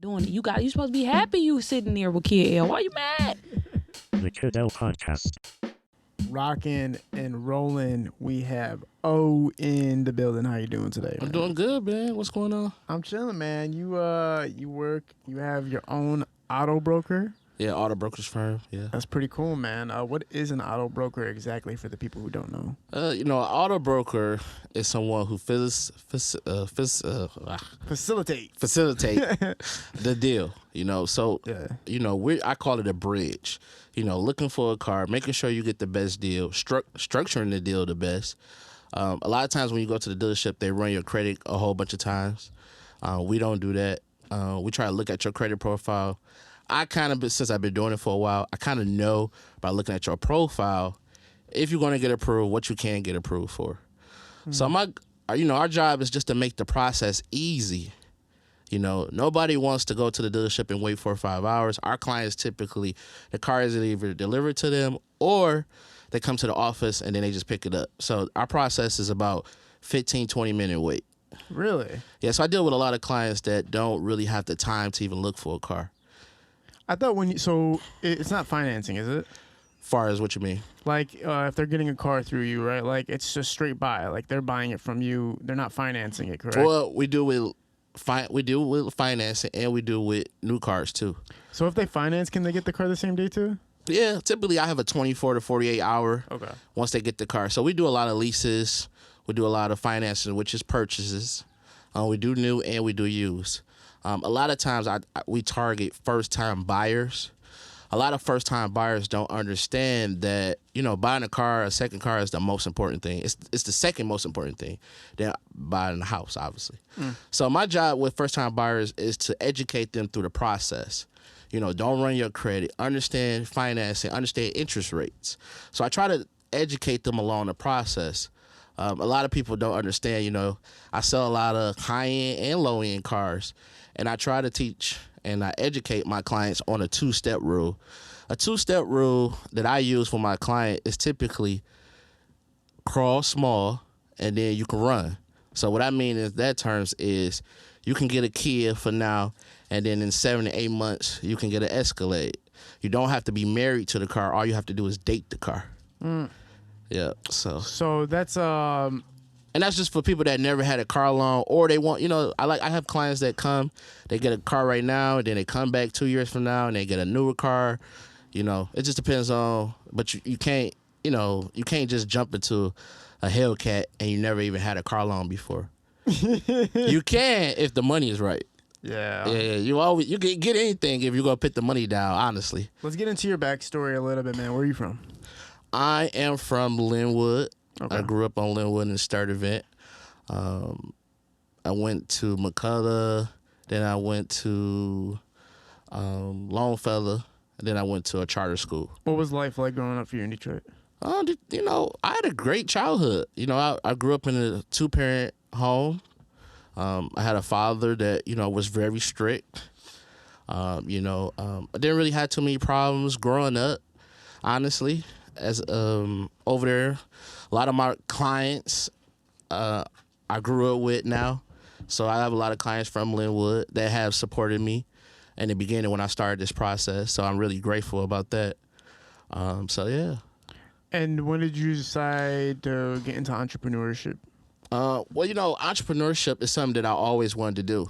doing it. You supposed to be happy you sitting there with Kid L. Why you mad? The Kid L Podcast. Rocking and rolling. We have O in the building. How you doing today, man? I'm doing good, man. What's going on? I'm chilling, man. You have your own auto broker. Yeah, auto brokerage firm. Yeah. That's pretty cool, man. What is an auto broker exactly for the people who don't know? An auto broker is someone who facilitate the deal. I call it a bridge. Looking for a car, making sure you get the best deal, structuring the deal the best. A lot of times when you go to the dealership, they run your credit a whole bunch of times. We don't do that. We try to look at your credit profile. Since I've been doing it for a while, I kind of know by looking at your profile if you're going to get approved, what you can get approved for. Mm-hmm. So our job is just to make the process easy. Nobody wants to go to the dealership and wait 4 or 5 hours. Our clients typically, the car is either delivered to them or they come to the office and then they just pick it up. So our process is about 15, 20-minute wait. Really? Yeah, so I deal with a lot of clients that don't really have the time to even look for a car. I thought it's not financing, is it? Far as what you mean? Like if they're getting a car through you, right? Like it's just straight buy. Like they're buying it from you. They're not financing it, correct? Well, we do with financing and we do with new cars too. So if they finance, can they get the car the same day too? Yeah, typically I have a 24 to 48 hour. Okay. Once they get the car. So we do a lot of leases. We do a lot of financing, which is purchases. We do new and we do used. A lot of times we target first-time buyers. A lot of first-time buyers don't understand that, buying a second car is the most important thing. It's the second most important thing than buying a house, obviously. So my job with first-time buyers is to educate them through the process. Don't run your credit, understand financing, understand interest rates. So I try to educate them along the process. A lot of people don't understand, I sell a lot of high-end and low-end cars. And I try to teach and I educate my clients on a two-step rule. A two-step rule that I use for my client is typically crawl small and then you can run. So what I mean in that terms is you can get a Kia for now and then in 7 to 8 months you can get an Escalade. You don't have to be married to the car. All you have to do is date the car. Yeah. So that's And that's just for people that never had a car loan or they want, I have clients that come, they get a car right now, and then they come back 2 years from now and they get a newer car. It just depends on, but you can't, you can't just jump into a Hellcat and you never even had a car loan before. You can if the money is right. Yeah. Yeah, you can get anything if you're going to put the money down, honestly. Let's get into your backstory a little bit, man. Where are you from? I am from Linwood. Okay. I grew up on Linwood in Sturtevant. I went to McCullough, then I went to Longfellow, and then I went to a charter school. What was life like growing up for you in Detroit? I had a great childhood. I grew up in a 2-parent home. I had a father that, was very strict. I didn't really have too many problems growing up, honestly. As over there, a lot of my clients I grew up with now, so I have a lot of clients from Linwood that have supported me in the beginning when I started this process. So I'm really grateful about that. So yeah. And when did you decide to get into entrepreneurship? Entrepreneurship is something that I always wanted to do.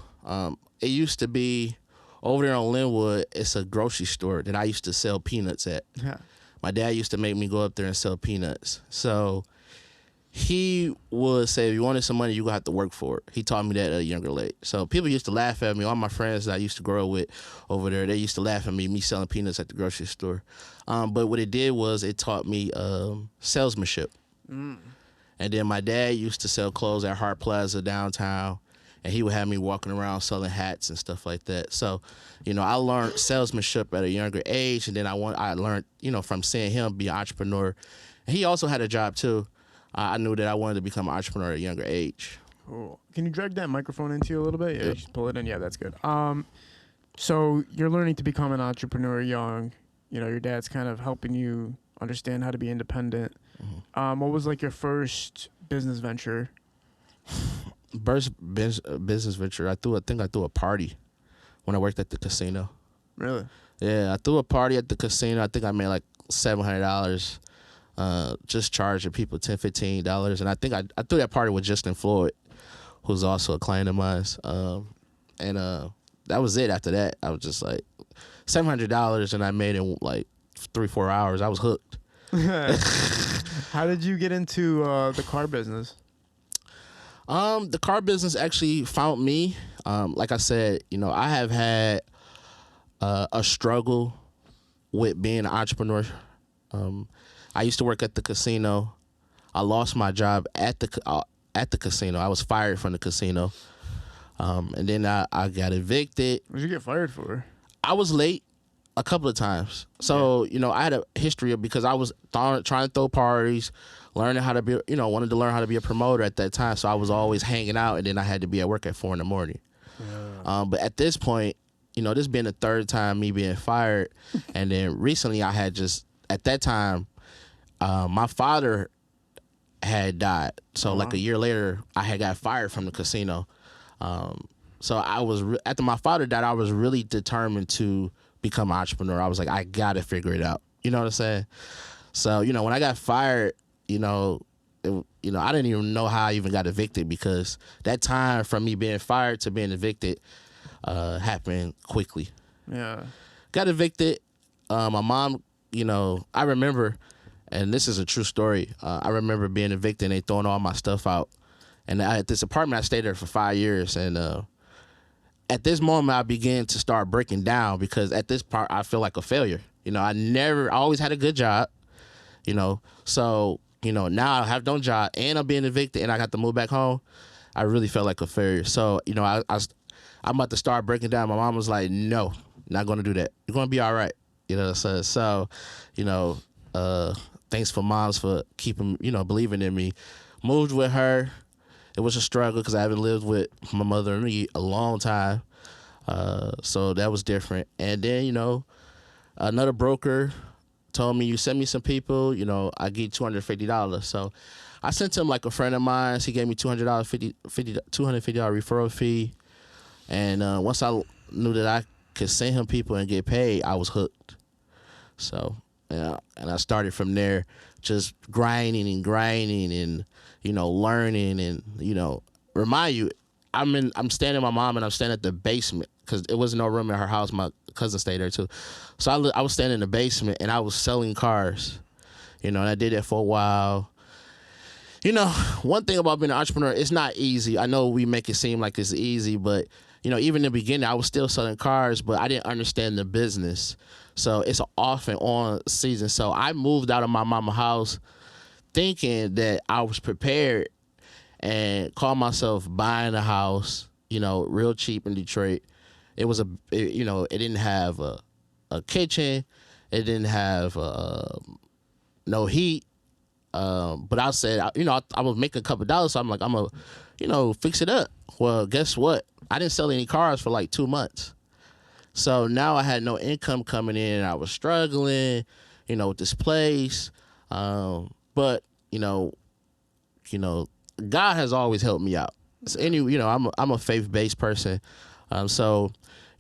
It used to be over there on Linwood. It's a grocery store that I used to sell peanuts at. Yeah. My dad used to make me go up there and sell peanuts. So he would say, if you wanted some money, you're going to have to work for it. He taught me that at a younger age. So people used to laugh at me. All my friends that I used to grow up with over there, they used to laugh at me selling peanuts at the grocery store. But what it did was it taught me salesmanship. And then my dad used to sell clothes at Hart Plaza downtown. And he would have me walking around selling hats and stuff like that. So, I learned salesmanship at a younger age. And then I learned, from seeing him be an entrepreneur. And he also had a job, too. I knew that I wanted to become an entrepreneur at a younger age. Cool. Can you drag that microphone into you a little bit? Yeah, just pull it in. Yeah, that's good. So you're learning to become an entrepreneur young. Your dad's kind of helping you understand how to be independent. Mm-hmm. What was like your first business venture? First business venture, I threw a party when I worked at the casino. Really? Yeah, I threw a party at the casino. I think I made like $700 just charging people $10-15. And I think I threw that party with Justin Floyd, who's also a client of mine. And that was it. After that, I was just like $700, and I made it in like 3-4 hours. I was hooked. How did you get into the car business? The car business actually found me. Like I said, I have had a struggle with being an entrepreneur. I used to work at the casino. I lost my job at the casino. I was fired from the casino. And then I got evicted. What did you get fired for? I was late a couple of times. So, I had a history of, because I was trying to throw parties, learning how to be, wanted to learn how to be a promoter at that time. So I was always hanging out, and then I had to be at work at 4 a.m. Yeah. But at this point, this being the third time me being fired. And then recently I had at that time, my father had died. So like a year later, I had got fired from the casino. So I was, after my father died, I was really determined to become an entrepreneur. I was like, I got to figure it out. You know what I'm saying? So, when I got fired, I didn't even know how I even got evicted, because that time from me being fired to being evicted happened quickly. Yeah. Got evicted. My mom, I remember, and this is a true story, I remember being evicted and they throwing all my stuff out. And at this apartment, I stayed there for 5 years. And at this moment, I began to start breaking down, because at this part, I feel like a failure. I always had a good job, So, now I have no job and I'm being evicted and I got to move back home. I really felt like a failure. So, I'm about to start breaking down. My mom was like, no, not going to do that. You're going to be all right. So, thanks for moms for keeping, believing in me. Moved with her. It was a struggle because I haven't lived with my mother and me a long time. So that was different. And then, another broker told me, you send me some people, I give you $250. So I sent him like a friend of mine. He gave me $250 referral fee. And once I knew that I could send him people and get paid, I was hooked. So, and I started from there, just grinding and learning and, remind you, I'm staying in my mom and I'm staying at the basement because there was no room in her house. My cousin stayed there too. So I was staying in the basement and I was selling cars, and I did that for a while. One thing about being an entrepreneur, it's not easy. I know we make it seem like it's easy, but, even in the beginning, I was still selling cars, but I didn't understand the business. So it's an off and on season. So I moved out of my mama's house thinking that I was prepared and called myself buying a house, real cheap in Detroit. It was it didn't have a kitchen. It didn't have no heat. But I said, I was making a couple dollars, so I'm like, I'm going to, fix it up. Well, guess what? I didn't sell any cars for like 2 months. So now I had no income coming in. I was struggling, with this place. But, God has always helped me out. So I'm a faith-based person. So,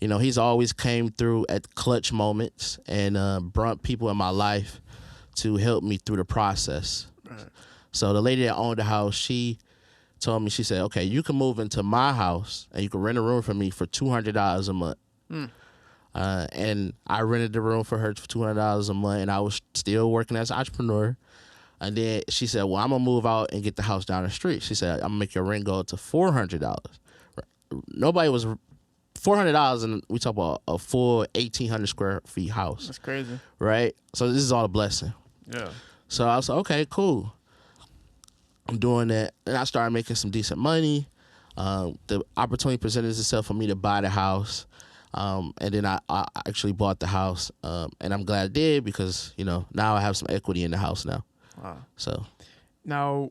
he's always came through at clutch moments and brought people in my life to help me through the process. Right. So the lady that owned the house, she told me, she said, okay, you can move into my house and you can rent a room for me for $200 a month. And I rented the room for her for $200 a month, and I was still working as an entrepreneur. And then she said, well, I'm going to move out and get the house down the street. She said, I'm going to make your rent go to $400. Nobody was $400, and we talk about a full 1,800 square feet house. That's crazy. Right? So this is all a blessing. Yeah. So I was like, okay, cool. I'm doing that. And I started making some decent money. The opportunity presented itself for me to buy the house. And then I actually bought the house. And I'm glad I did because, now I have some equity in the house now. Wow. So now,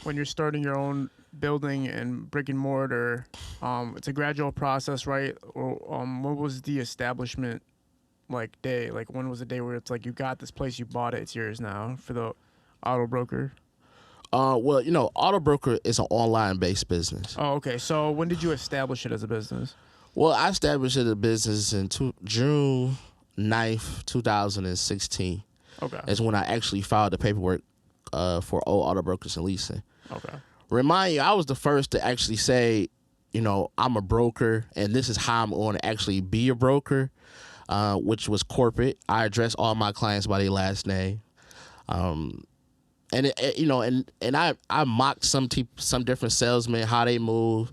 when you're starting your own building and brick and mortar, it's a gradual process, right? Or what was the establishment day? Like, when was the day where it's like you got this place, you bought it, it's yours now for the auto broker? Well, auto broker is an online based business. Oh, okay. So when did you establish it as a business? Well, I established the business in June 9th, 2016. Okay. Is when I actually filed the paperwork for Old Auto Brokers and Leasing. Okay. Remind you, I was the first to actually say, I'm a broker, and this is how I'm going to actually be a broker, which was corporate. I address all my clients by their last name. I mocked some different salesmen, how they move,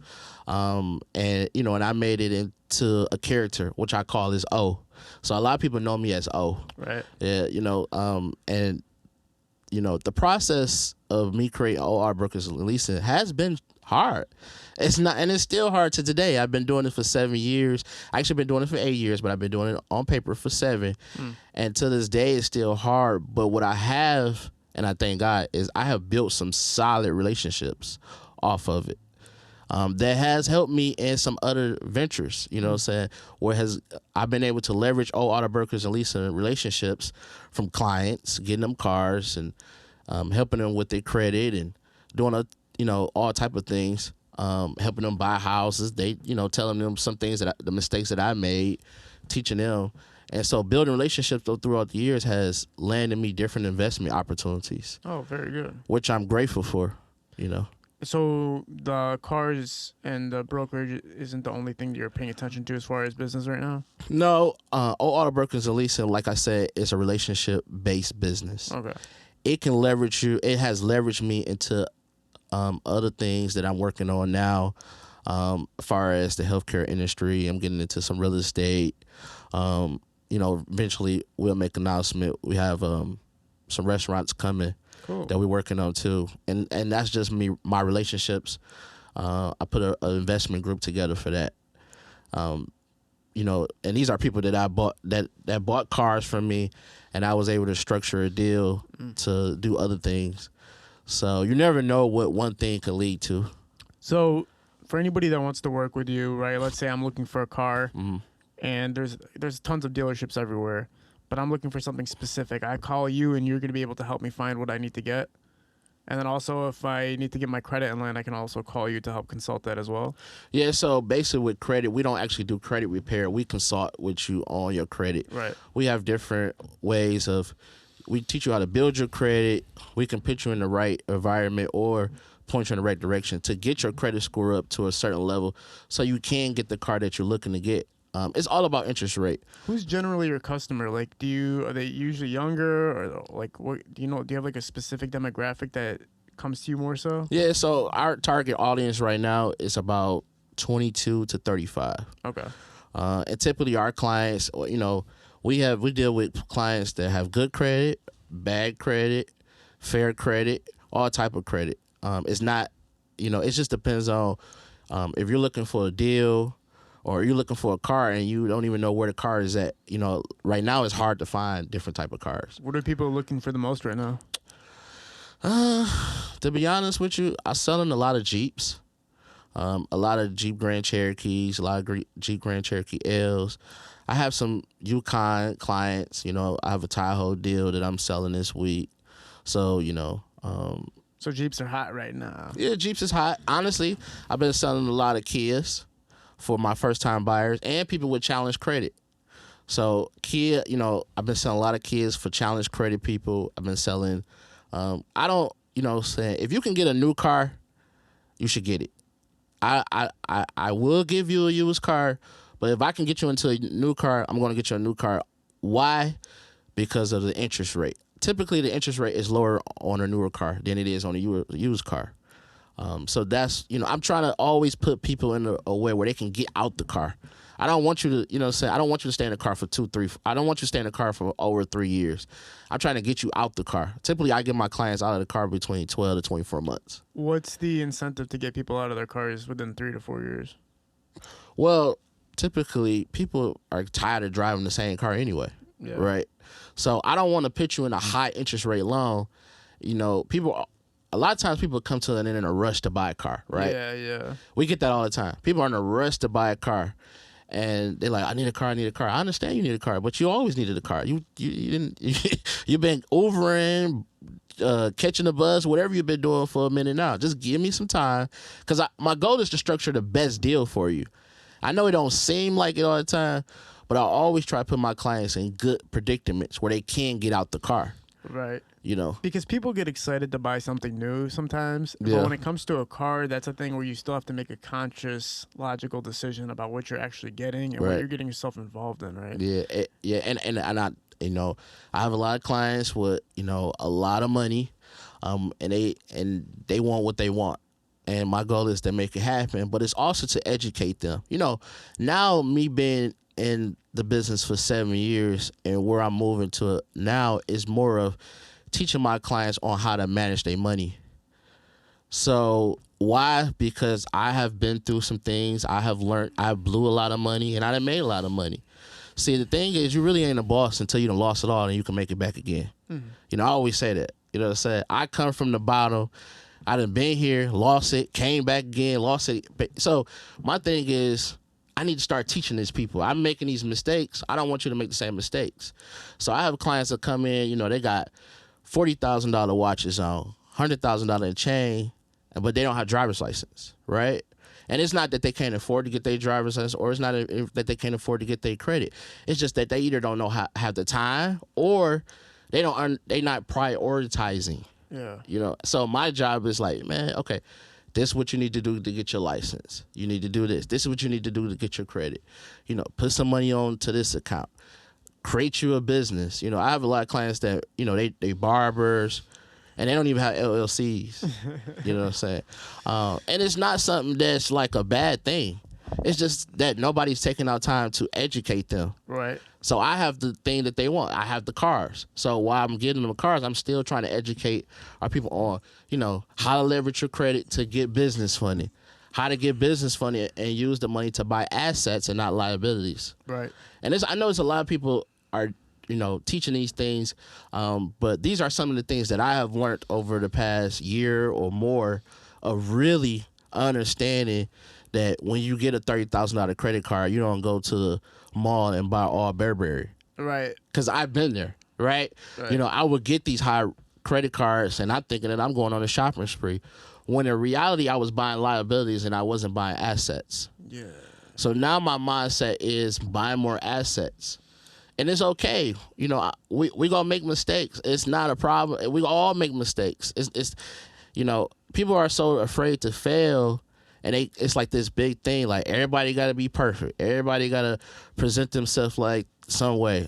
and I made it into a character, which I call as O. So a lot of people know me as O. Right. Yeah, the process of me creating OR Brokers and Leasing has been hard. It's not, and it's still hard to today. I've been doing it for 7 years. I actually been doing it for 8 years, but I've been doing it on paper for 7. And to this day, it's still hard. But what I have, and I thank God, is I have built some solid relationships off of it. That has helped me in some other ventures, what I'm saying, where I've been able to leverage Old Auto Brokers and Leasing relationships from clients, getting them cars and helping them with their credit and doing all type of things, helping them buy houses. They telling them some things the mistakes that I made, teaching them. And so building relationships throughout the years has landed me different investment opportunities. Oh, very good. Which I'm grateful for, So the cars and the brokerage isn't the only thing that you're paying attention to as far as business right now? No, Old Auto Brokers and Leasing, like I said, is a relationship-based business. Okay. It can leverage you. It has leveraged me into other things that I'm working on now, as far as the healthcare industry. I'm getting into some real estate. Eventually we'll make an announcement. We have some restaurants coming. Cool. That we're working on too, and that's just my relationships. I put an investment group together for that. And these are people that I bought that bought cars from me, and I was able to structure a deal to do other things. So you never know what one thing could lead to. So for anybody that wants to work with you, right? Let's say I'm looking for a car, and there's tons of dealerships everywhere. But I'm looking for something specific. I call you, and you're going to be able to help me find what I need to get. And then also, if I need to get my credit in line, I can also call you to help consult that as well. Yeah, so basically with credit, we don't actually do credit repair. We consult with you on your credit. Right. We have different ways we teach you how to build your credit. We can put you in the right environment or point you in the right direction to get your credit score up to a certain level so you can get the car that you're looking to get. It's all about interest rate. Who's generally your customer? Like, are they usually younger, or like, what do you have like a specific demographic that comes to you more so? Yeah, so our target audience right now is about 22 to 35. Okay. And typically our clients, we deal with clients that have good credit, bad credit, fair credit, all type of credit. It's not, it just depends on if you're looking for a deal, or you're looking for a car and you don't even know where the car is at. Right now it's hard to find different type of cars. What are people looking for the most right now? To be honest with you, I'm selling a lot of Jeeps, a lot of Jeep Grand Cherokees, a lot of Jeep Grand Cherokee L's. I have some Yukon clients. I have a Tahoe deal that I'm selling this week. So, So Jeeps are hot right now. Yeah, Jeeps is hot. Honestly, I've been selling a lot of Kias for my first-time buyers and people with challenged credit. So Kia, I've been selling a lot of Kias for challenged credit people. I've been selling, saying if you can get a new car, you should get it. I will give you a used car, but if I can get you into a new car, I'm going to get you a new car. Why? Because of the interest rate. Typically, the interest rate is lower on a newer car than it is on a used car. So that's, I'm trying to always put people in a way where they can get out the car. I don't want you to, I don't want you to stay in the car for 2, 3, I don't want you to stay in the car for over 3 years. I'm trying to get you out the car. Typically, I get my clients out of the car between 12 to 24 months. What's the incentive to get people out of their cars within 3 to 4 years? Well, typically, people are tired of driving the same car anyway, right? So I don't want to put you in a high interest rate loan. A lot of times people come to an end in a rush to buy a car, right? Yeah. We get that all the time. People are in a rush to buy a car, and they're like, I need a car. I understand you need a car, but you always needed a car. You didn't. You've been Ubering, catching the bus, whatever you've been doing for a minute now. Just give me some time, because my goal is to structure the best deal for you. I know it don't seem like it all the time, but I always try to put my clients in good predicaments where they can get out the car. Right. You know, Because people get excited to buy something new sometimes. Yeah. But when it comes to a car, that's a thing where you still have to make a conscious, logical decision about what you're actually getting and what Right. you're getting yourself involved in, right? yeah, and I, you know, I have a lot of clients with, you know, a lot of money, and they want what they want. And my goal is to make it happen, but it's also to educate them. You know, now me being in the business for 7 years and where I'm moving to now is more of teaching my clients on how to manage their money. So why? Because I have been through some things. I have learned. I blew a lot of money and I done made a lot of money. See, the thing is, you really ain't a boss until you done lost it all and you can make it back again. Mm-hmm. You know, I always say that. You know what I'm saying? I come from the bottom. I done been here, lost it, came back again, lost it. So my thing is, I need to start teaching these people. I'm making these mistakes. I don't want you to make the same mistakes. So I have clients that come in, you know, they got $40,000 watches on, $100,000 in chain, but they don't have driver's license, right? And it's not that they can't afford to get their driver's license, or it's not that they can't afford to get their credit. It's just that they either don't know how have the time, or they not prioritizing. Yeah. You know, so my job is like, man, okay, this is what you need to do to get your license. You need to do this. This is what you need to do to get your credit. You know, put some money on to this account. Create you a business. You know, I have a lot of clients that, you know, they barbers, and they don't even have LLCs. You know what I'm saying? And it's not something that's like a bad thing. It's just that nobody's taking out time to educate them. Right. So I have the thing that they want. I have the cars. So while I'm getting them the cars, I'm still trying to educate our people on, you know, how to leverage your credit to get business funding, how to get business funding and use the money to buy assets and not liabilities. Right. And I know it's a lot of people are, you know, teaching these things, but these are some of the things that I have learned over the past year or more of really understanding that when you get a $30,000 credit card, you don't go to the mall and buy all Burberry. Right. Because I've been there, right? You know, I would get these high credit cards and I'm thinking that I'm going on a shopping spree, when in reality I was buying liabilities and I wasn't buying assets. Yeah. So now my mindset is buying more assets. And it's okay. You know, we going to make mistakes. It's not a problem. We all make mistakes. It's you know, people are so afraid to fail. And it's like this big thing, like everybody got to be perfect. Everybody got to present themselves like some way.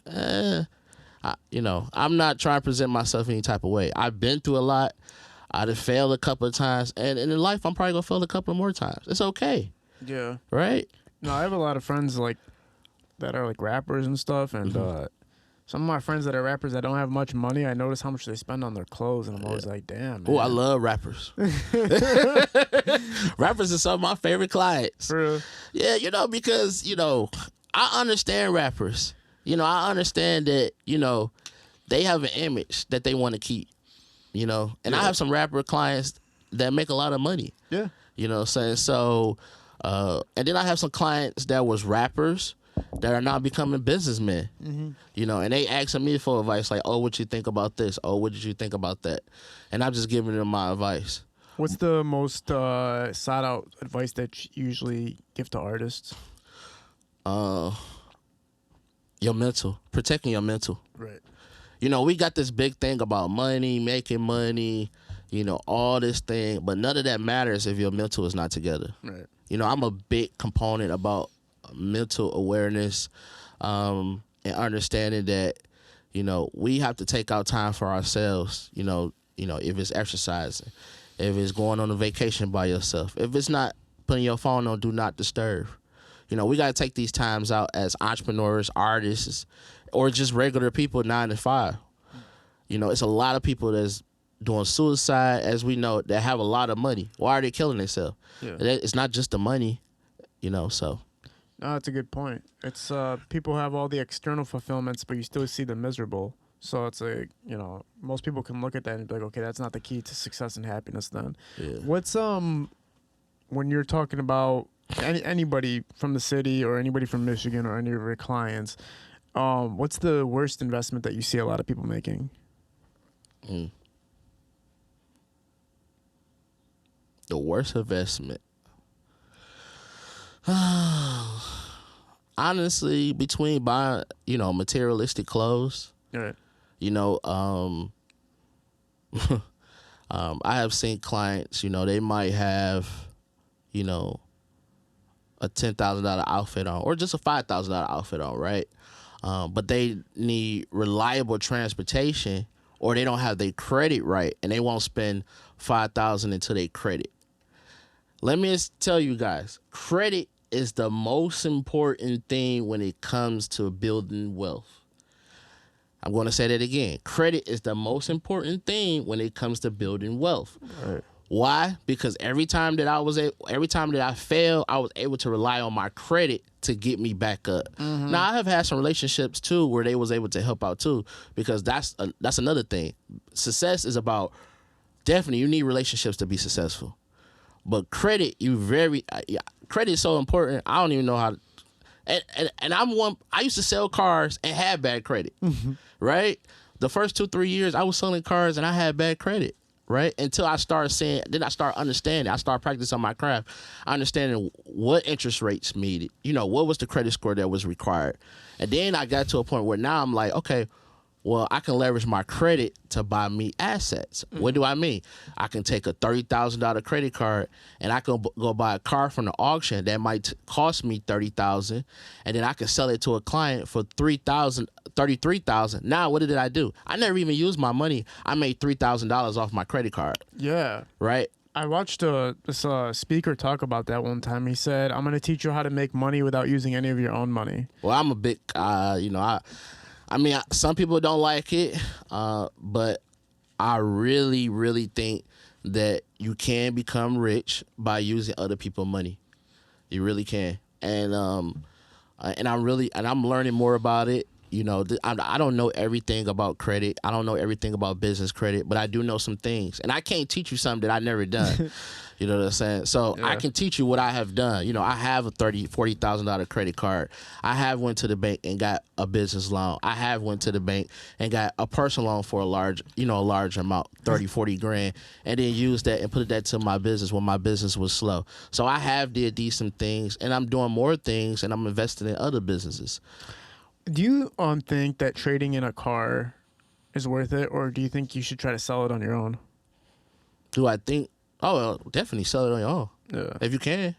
You know, I'm not trying to present myself any type of way. I've been through a lot. I've failed a couple of times. And in life, I'm probably going to fail a couple more times. It's okay. Yeah. Right? No, I have a lot of friends like that are like rappers and stuff. And some of my friends that are rappers that don't have much money, I notice how much they spend on their clothes. And I'm always like, damn, man. Oh, I love rappers. Rappers are some of my favorite clients. For real? Yeah, you know, because, you know, I understand rappers. You know, I understand that, you know, they have an image that they want to keep, you know. And I have some rapper clients that make a lot of money. Yeah. You know what I'm saying? So, and then I have some clients that was rappers that are now becoming businessmen. Mm-hmm. You know, and they asking me for advice like, oh, what you think about this? Oh, what did you think about that? And I'm just giving them my advice. What's the most sought out advice that you usually give to artists? Your mental, protecting your mental. Right. You know, we got this big thing about money, making money, you know, all this thing, but none of that matters if your mental is not together. Right. You know, I'm a big component about mental awareness, and understanding that, you know, we have to take out time for ourselves. You know, if it's exercising, if it's going on a vacation by yourself, if it's not putting your phone on do not disturb. You know, we got to take these times out as entrepreneurs, artists, or just regular people 9 to 5. You know, it's a lot of people that's doing suicide, as we know, that have a lot of money. Why are they killing themselves? Yeah. It's not just the money, you know, so. No, that's a good point. It's people have all the external fulfillments, but you still see them miserable. So it's like, you know, most people can look at that and be like, okay, that's not the key to success and happiness then. Yeah. What's when you're talking about anybody from the city or anybody from Michigan or any of your clients, what's the worst investment that you see a lot of people making? The worst investment. Honestly, between buying, materialistic clothes, All right. I have seen clients, they might have, a $10,000 outfit on or just a $5,000 outfit on, right? But they need reliable transportation or they don't have their credit right and they won't spend $5,000 into their credit. Let me just tell you guys, credit is the most important thing when it comes to building wealth. I'm going to say that again. Credit is the most important thing when it comes to building wealth. Right. Why? Because every time that I failed, I was able to rely on my credit to get me back up. Mm-hmm. Now I have had some relationships too where they was able to help out too, because that's another thing. Success is about definitely you need relationships to be successful, but credit credit is so important. I don't even know how. And I used to sell cars and had bad credit, right? The first 2-3 years I was selling cars and I had bad credit, right? Until I started saying, then I started understanding. I started practicing my craft, understanding what interest rates needed. What was the credit score that was required, and then I got to a point where now I'm like, okay, well, I can leverage my credit to buy me assets. What do I mean? I can take a $30,000 credit card and I can go buy a car from the auction that might cost me $30,000, and then I can sell it to a client for $33,000. Now, what did I do? I never even used my money. I made $3,000 off my credit card. Yeah. Right. I watched this speaker talk about that one time. He said, "I'm going to teach you how to make money without using any of your own money." Well, I'm a big, some people don't like it, but I really, really think that you can become rich by using other people's money. You really can, and I'm learning more about it. I don't know everything about credit. I don't know everything about business credit, but I do know some things, and I can't teach you something that I never done. You know what I'm saying? So I can teach you what I have done. I have a $40,000 credit card. I have went to the bank and got a business loan. I have went to the bank and got a personal loan for a large amount, 30, 40 grand, and then used that and put that to my business when my business was slow. So I have did decent things, and I'm doing more things, and I'm investing in other businesses. Do you think that trading in a car is worth it, or do you think you should try to sell it on your own? Do I think? Oh, well, definitely sell it on your own. Yeah. If you can.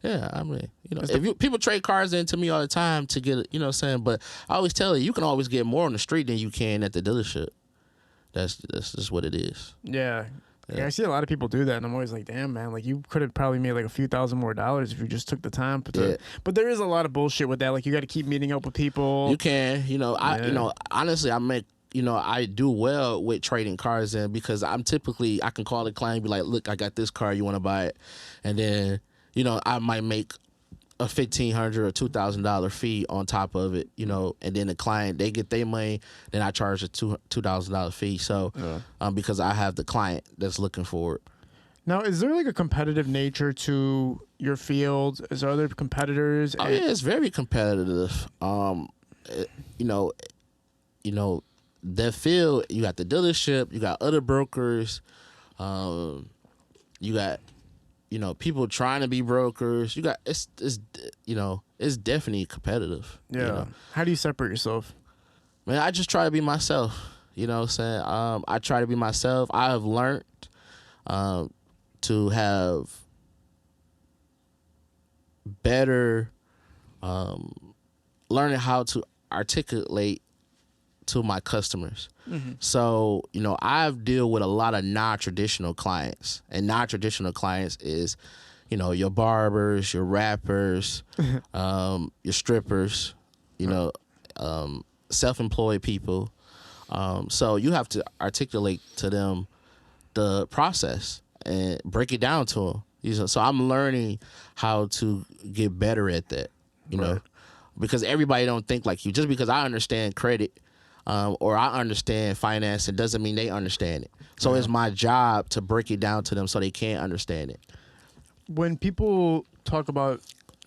Yeah, people trade cars into me all the time to get, what I'm saying? But I always tell you can always get more on the street than you can at the dealership. That's just what it is. Yeah. Yeah, I see a lot of people do that, and I'm always like, damn, man, like you could have probably made like a few $1,000s more if you just took the time. But there is a lot of bullshit with that. Like you got to keep meeting up with people. You can, honestly, I do well with trading cars in because I can call the client and be like, look, I got this car, you want to buy it? And then, I might make a $1,500 or $2,000 fee on top of it, and then the client, they get their money, then I charge a $2,000 fee. So, because I have the client that's looking for it. Now, is there like a competitive nature to your field? Is there other competitors? Oh yeah, it's very competitive. That field, you got the dealership, you got other brokers, you got people trying to be brokers. You got it's definitely competitive. Yeah. How do you separate yourself? Man, I just try to be myself. You know what I'm saying? I try to be myself. I have learned to have better learning how to articulate to my customers. Mm-hmm. So, I've dealt with a lot of non-traditional clients, and non-traditional clients is, your barbers, your rappers, your strippers, self-employed people. So you have to articulate to them the process and break it down to them. So I'm learning how to get better at that, because everybody don't think like you. Just because I understand credit or I understand finance, it doesn't mean they understand it. So it's my job to break it down to them so they can understand it. When people talk about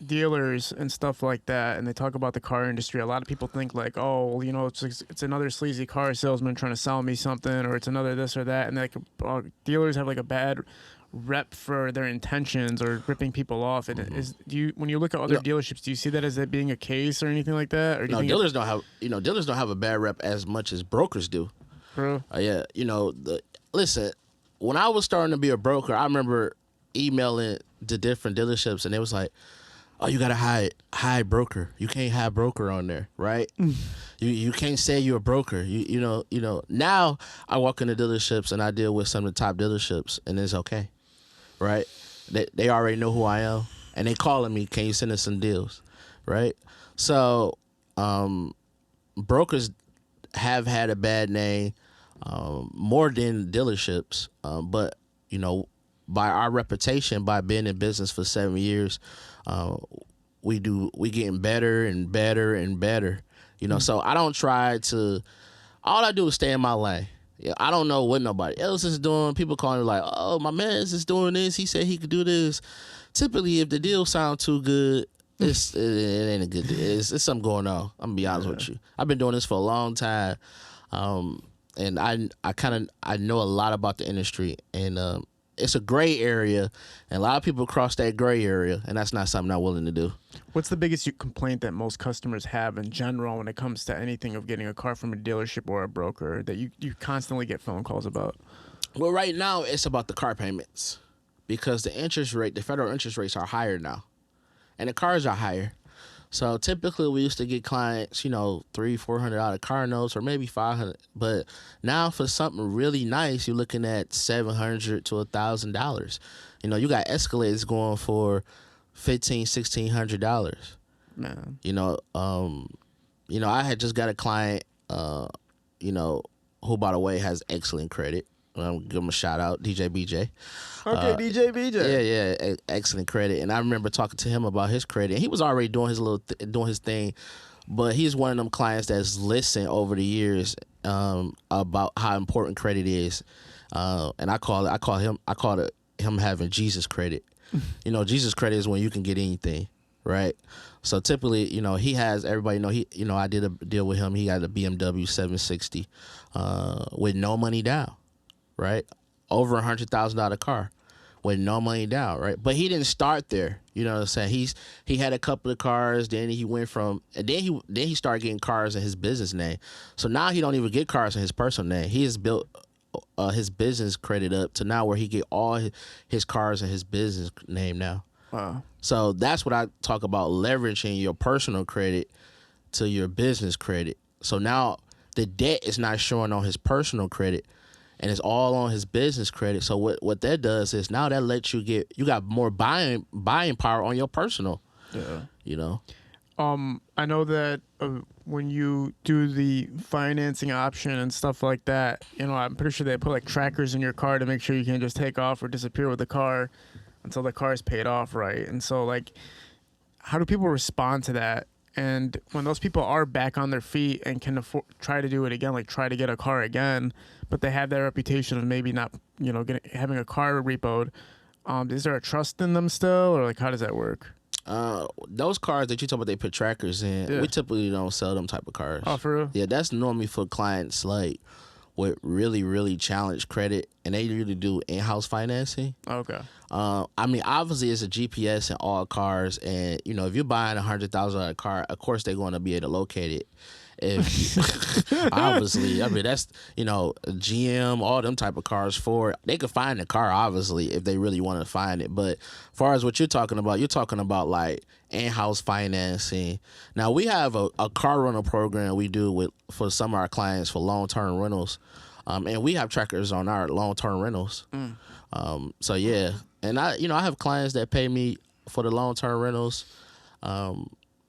dealers and stuff like that, and they talk about the car industry, a lot of people think like, oh, it's another sleazy car salesman trying to sell me something, or it's another this or that, and like dealers have like a bad rep for their intentions or ripping people off. And when you look at other dealerships, do you see that as it being a case or anything like that? Or do you think dealers don't have a bad rep as much as brokers do. Bro. Yeah, listen, when I was starting to be a broker, I remember emailing to different dealerships, and they was like, "Oh, you gotta hide broker. You can't have broker on there, right? You can't say you're a broker. You know. Now I walk into dealerships and I deal with some of the top dealerships, and it's okay, right? They already know who I am, and they calling me. Can you send us some deals, right? So, brokers have had a bad name more than dealerships, but by our reputation, by being in business for 7 years, we getting better and better and better. So I don't try to. All I do is stay in my lane. I don't know what nobody else is doing. People calling me like, "Oh, my man is just doing this. He said he could do this." Typically, if the deal sounds too good, it ain't a good deal. It's something going on. I'm gonna be honest with you. I've been doing this for a long time, and I know a lot about the industry, and it's a gray area, and a lot of people cross that gray area, and that's not something I'm willing to do. What's the biggest complaint that most customers have in general when it comes to anything of getting a car from a dealership or a broker that you constantly get phone calls about? Well, right now it's about the car payments because the federal interest rates are higher now, and the cars are higher. So typically we used to get clients, $300-$400 car notes or maybe $500. But now for something really nice, you're looking at $700 to $1,000. You got Escalades going for $1,500-$1,600. Man. I had just got a client, who by the way has excellent credit. I'm give him a shout out, DJ BJ. Okay, DJ BJ. Yeah, excellent credit. And I remember talking to him about his credit. He was already doing his thing, but he's one of them clients that's listened over the years about how important credit is. And I call it him having Jesus credit. Jesus credit is when you can get anything, right? So typically, he has everybody know I did a deal with him. He got a BMW 760 with no money down. Right, over $100,000 car with no money down, right? But he didn't start there. You know what I'm saying? He had a couple of cars, then he went from, and then he started getting cars in his business name. So now he don't even get cars in his personal name. He has built his business credit up to now where he get all his cars in his business name now. Wow. So that's what I talk about, leveraging your personal credit to your business credit. So now the debt is not showing on his personal credit, and it's all on his business credit. So what that does is now that lets you got more buying power on your personal. Yeah. I know that when you do the financing option and stuff like that, I'm pretty sure they put like trackers in your car to make sure you can't just take off or disappear with the car until the car is paid off, right? And so like, how do people respond to that? And when those people are back on their feet and can try to do it again, like try to get a car again, but they have that reputation of maybe not, having a car repoed, is there a trust in them still, or like how does that work? Those cars that you talk about, they put trackers in. We typically don't sell them type of cars. Oh, for real? Yeah, that's normally for clients like with really, really challenged credit, and they usually do in-house financing. Okay. Obviously, it's a GPS in all cars, and if you're buying $100,000 car, of course they're going to be able to locate it. Obviously, that's GM, all them type of cars. They could find the car obviously if they really want to find it. But as far as what you're talking about like in-house financing. Now we have a car rental program we do for some of our clients for long-term rentals, and we have trackers on our long-term rentals. So yeah, and I have clients that pay me for the long-term rentals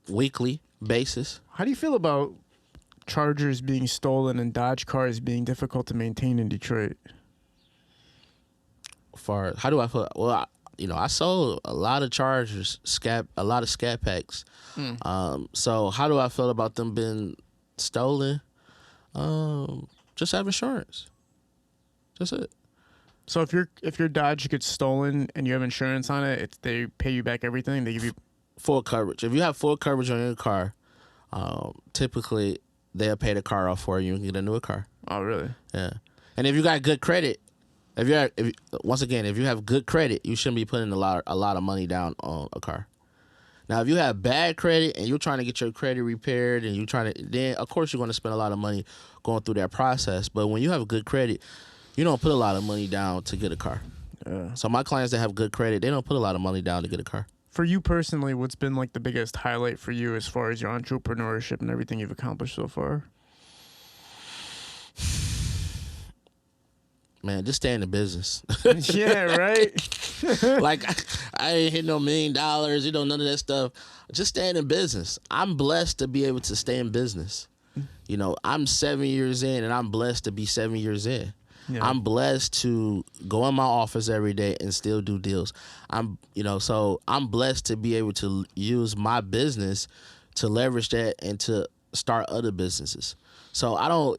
weekly basis. How do you feel about Chargers being stolen and Dodge cars being difficult to maintain in Detroit? How do I feel? Well, I sold a lot of Chargers, a lot of scat packs. So how do I feel about them being stolen? Just have insurance. That's it. So if your Dodge gets stolen and you have insurance on it, they pay you back everything. They give you full coverage. If you have full coverage on your car, typically they'll pay the car off for you and get a newer car. Oh, really? Yeah. And if you got good credit, Once again, if you have good credit, you shouldn't be putting a lot of money down on a car. Now, if you have bad credit and you're trying to get your credit repaired and then of course you're going to spend a lot of money going through that process. But when you have good credit, you don't put a lot of money down to get a car. So my clients that have good credit, they don't put a lot of money down to get a car. For you personally, what's been like the biggest highlight for you as far as your entrepreneurship and everything you've accomplished so far? Man, just stay in the business. Yeah, right? Like, I ain't hit no $1 million, none of that stuff. Just stay in business. I'm blessed to be able to stay in business. I'm 7 years in, and I'm blessed to be 7 years in. Yeah. I'm blessed to go in my office every day and still do deals. So I'm blessed to be able to use my business to leverage that and to start other businesses. So I don't,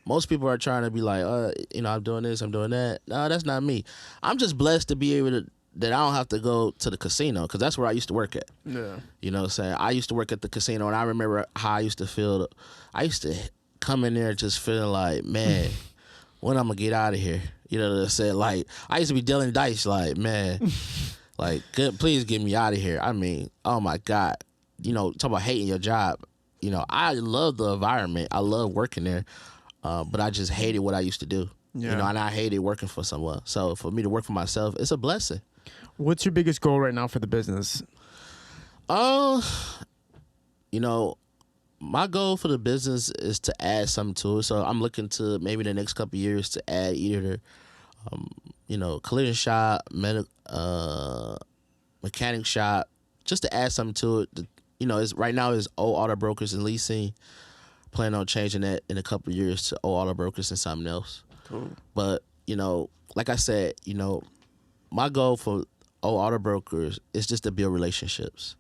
most people are trying to be like, I'm doing this, I'm doing that. No, that's not me. I'm just blessed to be able to, that I don't have to go to the casino, because that's where I used to work at. Yeah. You know what I'm saying? I used to work at the casino, and I remember how I used to feel. I used to come in there just feeling like, man, when I'm going to get out of here? You know what I'm saying? Like, I used to be dealing dice like, man, like, please get me out of here. I mean, oh, my God. Talk about hating your job. I love the environment. I love working there, but I just hated what I used to do. Yeah. And I hated working for someone. So for me to work for myself, it's a blessing. What's your biggest goal right now for the business? My goal for the business is to add something to it. So I'm looking to maybe the next couple of years to add either, collision shop, mechanic shop, just to add something to it. Right now is old auto brokers and leasing. Plan on changing that in a couple of years to old auto brokers and something else. Cool. But, like I said, my goal for old auto brokers is just to build relationships.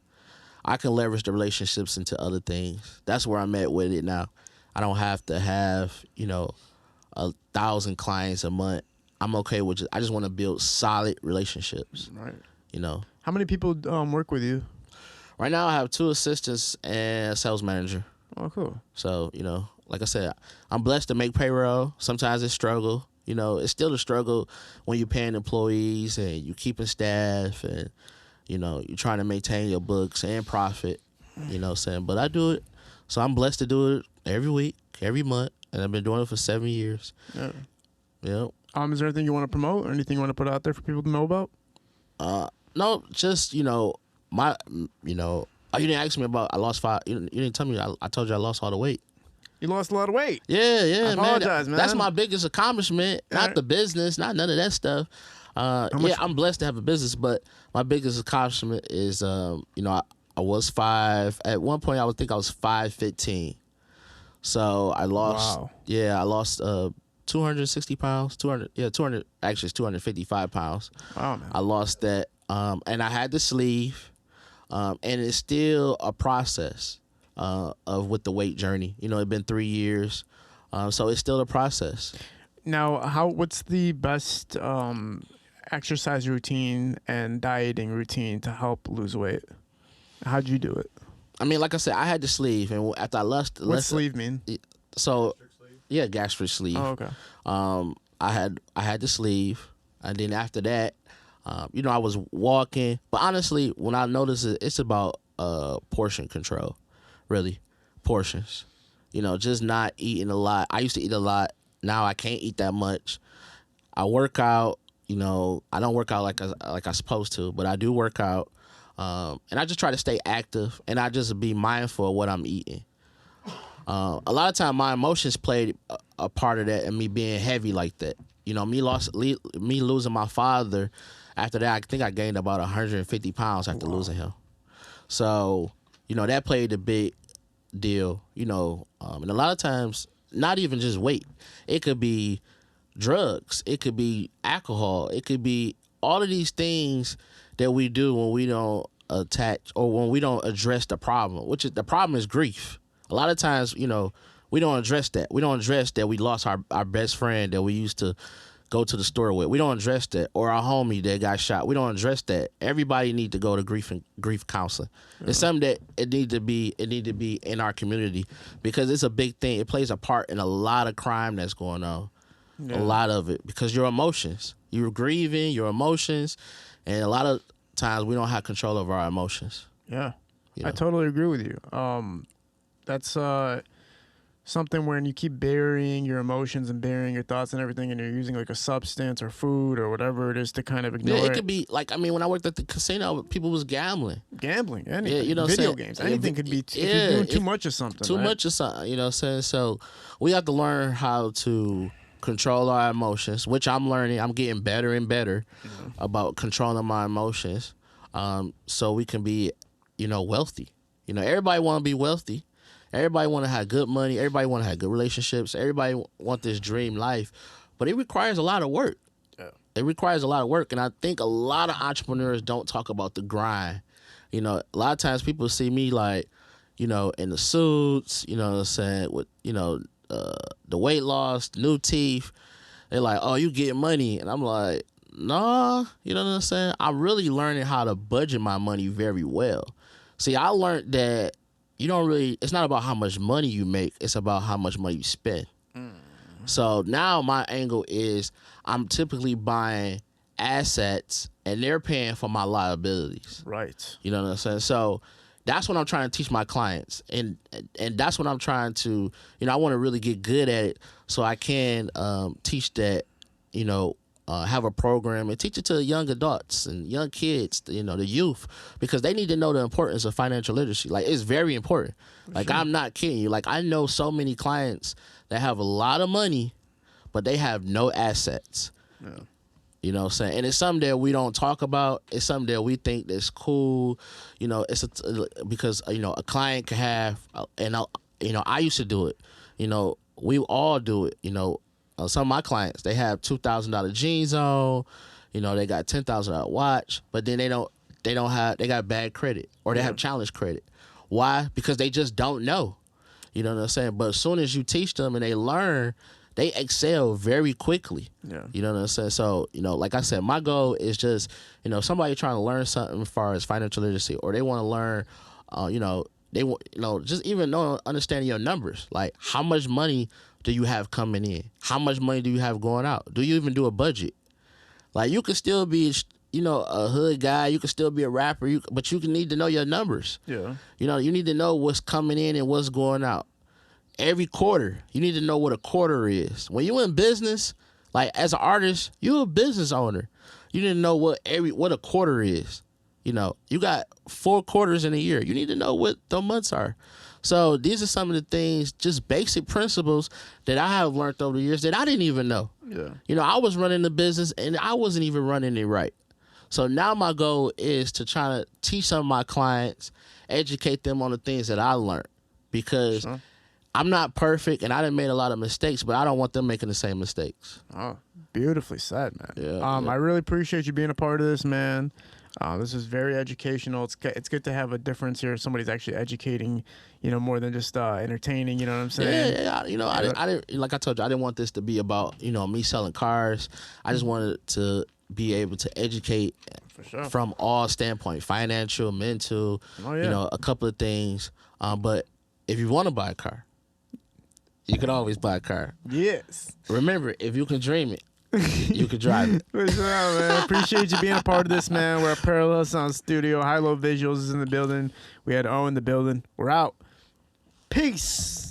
I can leverage the relationships into other things. That's where I'm at with it now. I don't have to have, 1,000 clients a month. I'm okay with I just want to build solid relationships. Right. How many people work with you? Right now I have 2 assistants and a sales manager. Oh, cool. So, like I said, I'm blessed to make payroll. Sometimes it's struggle. It's still a struggle when you're paying employees and you keeping staff and, you're trying to maintain your books and profit, But I do it. So I'm blessed to do it every week, every month, and I've been doing it for 7 years. Yeah. Yep. Is there anything you want to promote or anything you want to put out there for people to know about? No, just, my, you didn't ask me about, I lost 5, you didn't tell me, I told you I lost all the weight. You lost a lot of weight. Yeah, I apologize, man. That's my biggest accomplishment, not the business, not none of that stuff. I'm blessed to have a business, but my biggest accomplishment is, I was 5, at one point I would think I was 5'15". So I lost, I lost 260 pounds, 200, actually it's 255 pounds. Wow, man. I lost that, and I had the sleeve. And it's still a process with the weight journey. It's been 3 years, so it's still a process. Now, what's the best exercise routine and dieting routine to help lose weight? How'd you do it? I mean, like I said, I had the sleeve, and after I lost, what's sleeve mean? So, gastric sleeve. Oh, okay. I had the sleeve, and then after that. I was walking, but honestly, when I noticed it, it's about portion control, really, portions. Just not eating a lot. I used to eat a lot. Now I can't eat that much. I work out. I don't work out like I'm supposed to, but I do work out, and I just try to stay active, and I just be mindful of what I'm eating. A lot of time, my emotions played a part of that, and me being heavy like that. Me losing my father. After that, I think I gained about 150 pounds after losing him. So, that played a big deal, and a lot of times, not even just weight. It could be drugs. It could be alcohol. It could be all of these things that we do when we don't attach or when we don't address the problem, which is the problem is grief. A lot of times, we don't address that. We don't address that we lost our best friend that we used to go to the store with. We don't address that. Or our homie that got shot. We don't address that. Everybody need to go to grief counseling. Yeah. It's something that it need to be in our community because it's a big thing. It plays a part in a lot of crime that's going on. A lot of it, because your emotions. You're grieving your emotions, and a lot of times we don't have control over our emotions. Yeah, You know? I totally agree with you. That's something when you keep burying your emotions and burying your thoughts and everything, and you're using like a substance or food or whatever it is to kind of ignore Yeah, it could be like, I mean, when I worked at the casino, people was gambling. Gambling, anything, you know what I'm video saying? games, anything could be. If you're doing too much of something, Too right? much of something, you know what I'm saying? So we have to learn how to control our emotions, which I'm learning. I'm getting better and better about controlling my emotions, so we can be, wealthy. Everybody want to be wealthy. Everybody want to have good money. Everybody want to have good relationships. Everybody want this dream life, but it requires a lot of work. Yeah. It requires a lot of work, and I think a lot of entrepreneurs don't talk about the grind. A lot of times people see me like, in the suits, what I'm saying, with, the weight loss, new teeth. They're like, oh, you get money. And I'm like, nah, you know what I'm saying? I'm really learning how to budget my money very well. See, I learned that it's not about how much money you make, it's about how much money you spend. So now my angle is I'm typically buying assets and they're paying for my liabilities. Right. You know what I'm saying? So that's what I'm trying to teach my clients. And that's what I'm trying to, I want to really get good at it so I can teach that, have a program and teach it to young adults and young kids, the youth, because they need to know the importance of financial literacy. Like, it's very important. Like, I'm not kidding you. Like, I know so many clients that have a lot of money, but they have no assets. Yeah. You know what I'm saying? And it's something that we don't talk about. It's something that we think that's cool. Because, a client can have, I used to do it. We all do it. Some of my clients, they have $2,000 jeans on, they got $10,000 watch, but then they got bad credit, or they have challenge credit. Why? Because they just don't know. You know what I'm saying? But as soon as you teach them and they learn, they excel very quickly. Yeah. You know what I'm saying? So, like I said, my goal is just, somebody trying to learn something as far as financial literacy, or they want to learn, they want, just even understanding your numbers. Like, how much money do you have coming in? How much money do you have going out? Do you even do a budget? Like, you can still be, a hood guy. You can still be a rapper, but you can need to know your numbers. Yeah. You need to know what's coming in and what's going out. Every quarter, you need to know what a quarter is. When you in business, like as an artist, you're a business owner. You need to know what a quarter is. You got 4 quarters in a year. You need to know what the months are. So these are some of the things, just basic principles that I have learned over the years that I didn't even know. Yeah. I was running the business and I wasn't even running it right. So now my goal is to try to teach some of my clients, educate them on the things that I learned, because I'm not perfect and I done made a lot of mistakes, but I don't want them making the same mistakes. Oh, beautifully said, man. Yeah. I really appreciate you being a part of this, man. This is very educational. It's good to have a difference here. Somebody's actually educating, more than just entertaining. You know what I'm saying? Yeah. I didn't, like I told you, I didn't want this to be about, me selling cars. I just wanted to be able to educate from all standpoint, financial, mental, a couple of things. But if you want to buy a car, you can always buy a car. Yes. Remember, if you can dream it, you can drive it. For sure, man. Appreciate you being a part of this, man. We're at Parallel Sound Studio. High Low Visuals is in the building. We had O in the building. We're out. Peace.